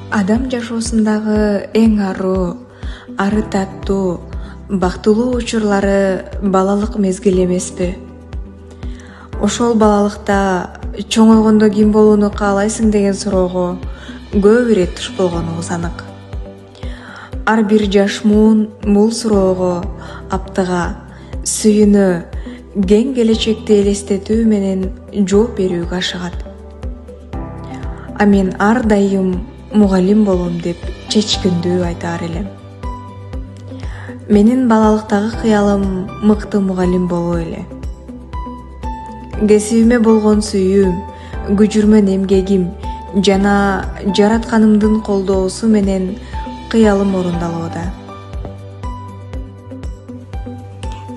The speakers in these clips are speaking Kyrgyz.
Адам жашоосундагы эң ары таттуу, бактылуу учурлары балалык мезгили эмеспи? Ошол балалыкта чоңойгондо ким болууну каалайсың деген суроого көп ирет туш болгонубуз анык. Ар бир жаш муун бул суроого аптыга, сүйүүнү, кең келечекти элестетүү менен жооп берүүгө ашыгат. А мен ар дайым мугалим болом деп чечкиндүү айтаар элем. Менин балалыктагы кыялым мыкты мугалим болуу эле. Кесибиме болгон сүйүүм, күжүрмөн эмгегим жана жаратканымдын колдоосу менен кыялым орундалууда.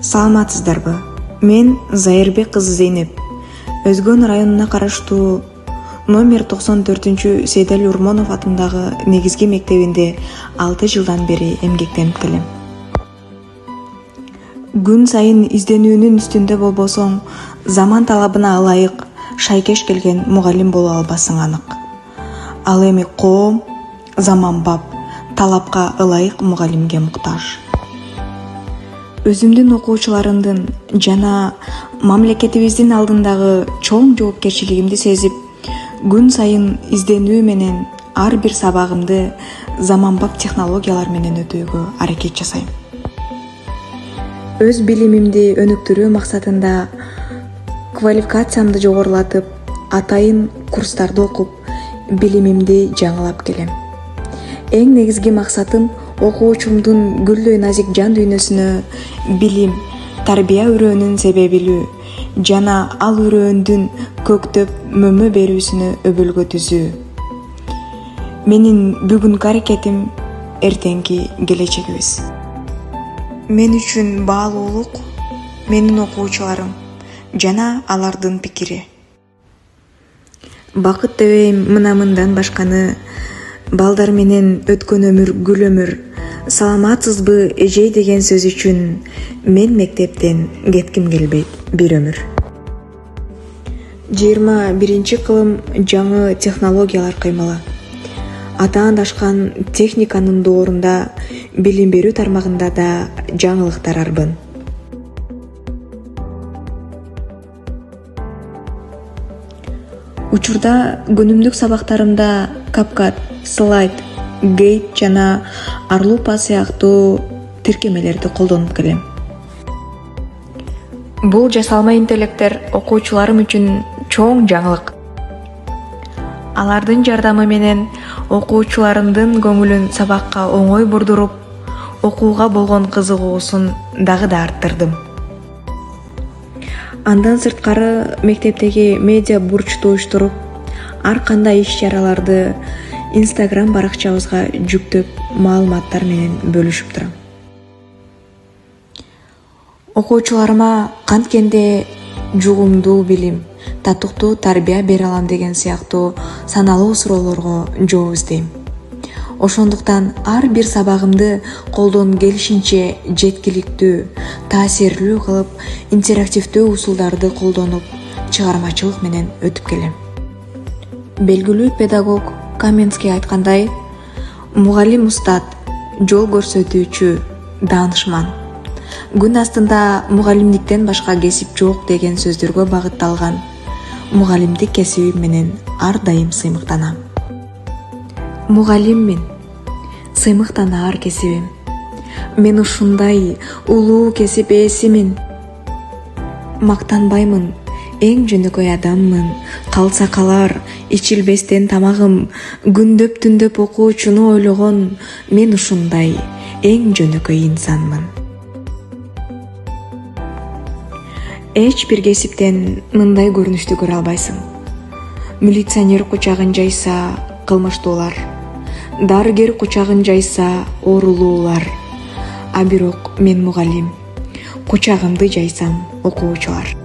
Саламатсыздарбы? Мен Зайырбек кызы Зейнеп. Өзгөн районуна караштуу номер 94 Сейдали Урмонов атындагы негизги мектебинде 6 жылдан бери эмгектенип келем. Күн сайын изденүүнүн үстүндө болбосоң, заман талабына ылайык шайкеш келген мугалим боло албасың анык. Ал эми коом заманбап, талапка ылайык мугалимге муктаж. Өзүмдүн окуучуларымдын жана мамлекетибиздин алдындагы чоң жоопкерчилигимди сезип, күн сайын изденүү менен ар бир сабагымды заманбап технологиялар менен өтүүгө аракет жасайм. Өз билимимди өнүктүрүү максатында квалификациямды жогорулатып, атайын курстарды окуп, билимимди жаңылап келем. Эң негизги максатым окуучумдун гүлдөй назик жан дүйнөсүнө билим, тарбия үрөөнүн себебилүү жана ал үрөөндүн көктөп мөмө берүүсүнө өбөлгө түзүү. Менин бүгүнкү аракетим эртеңки келечегибиз. Мен үчүн баалуулук менин окуучуларым жана алардын пикири. Бакыт дебейм мындан башканы, балдар менен өткөн өмүр гүл өмүр, саламатсызбы эжей деген сөз үчүн мен мектептен кетким келбейт бир өмүр. 21-кылым жаңы технологиялар кыймылы. Атаандашкан техниканын доорунда билим берүү тармагында да жаңылыктар арбын. Учурда күнүмдүк сабактарымда CapCut, Slide, Gate жана Arlupa сыяктуу тиркемелерди колдонуп келем. Бул жасалма интеллекттер окуучуларым үчүн чоң жаңылык. Алардын жардамы менен окуучуларымдын көңүлүн сабакка оңой бурдуруп, окууга болгон кызыгуусун дагы да арттырдым. Андан сырткары мектептеги медиа бурчту уюштуруп, ар кандай иш-чараларды Instagram баракчабызга жүктөп, маалыматтар менен бөлүшүп турам. Окуучуларыма канткенде жугумдуу билим, татыктуу тарбия бере алам деген сыяктуу саналуу суроолорго жооп издейм. Ошондуктан ар бир сабагымды колдон келишинче жеткиликтүү, таасирлүү кылып, интерактивдүү усулдарды колдонуп, чыгармачылык менен өтүп келем. Белгилүү педагог Каменский айткандай, мугалим устат, жол көрсөтүүчү, даанышман. Күн астында мугалимдиктен башка кесип жок деген сөздөргө багытталган мугалимдик кесибим менен ар дайым сыймыктанам. Мугалиммин, сыймыктанаар кесибим. Мен ушундай улуу кесип ээсимин. Мактанбаймын, эң жөнөкөй адаммын. Калса калар, ичилбестен тамагым, күндөп түндөп окуучуну ойлогон, мен ушундай эң жөнөкөй инсанмын. Эч бир кесиптен мындай көрүнүштү көрө албайсың. Милиционер кучагын жайса, кылмыштуулар. Дарыгер кучагын жайса, оорулуулар. А бирок мен мугалим. Кучагымды жайсам, окуучулар.